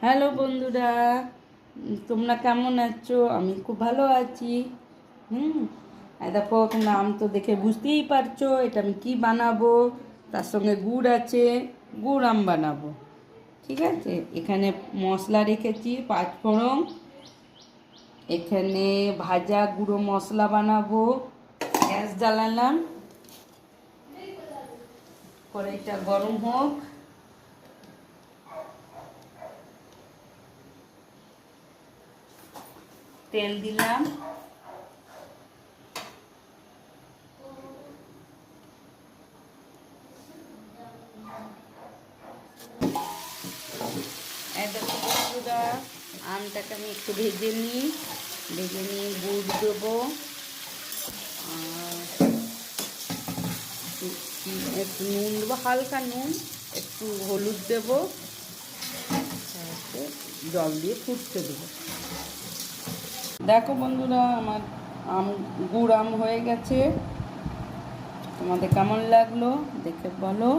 Hello বন্ধুরা, তোমরা কেমন আছো? আমি খুব ভালো আছি। হুম দেখো, নাম তো দেখে বুঝতেই পারছো এটা আমি কি বানাবো। তার সঙ্গে গুড় আছে, গুড় আম বানাবো। ঠিক আছে, এখানে মশলা রেখেছি 5 ফোড়ন। এখানে ভাজা গুঁড়ো মশলা বানাবো। গ্যাস জ্বালালাম, কড়াইটা গরম হোক। তেল দিলাম, দেখো বন্ধুরা, আমটাকে আমি একটু ভেজে নিই। গুড় দেবো, আর একটু নুন দেবো, হালকা নুন, একটু হলুদ দেবো, তারপর জল দিয়ে ফুটতে দেবো। দেখো বন্ধুরা, আমার গুড় আম হয়ে গেছে। তোমাদের কেমন লাগলো দেখে বলো।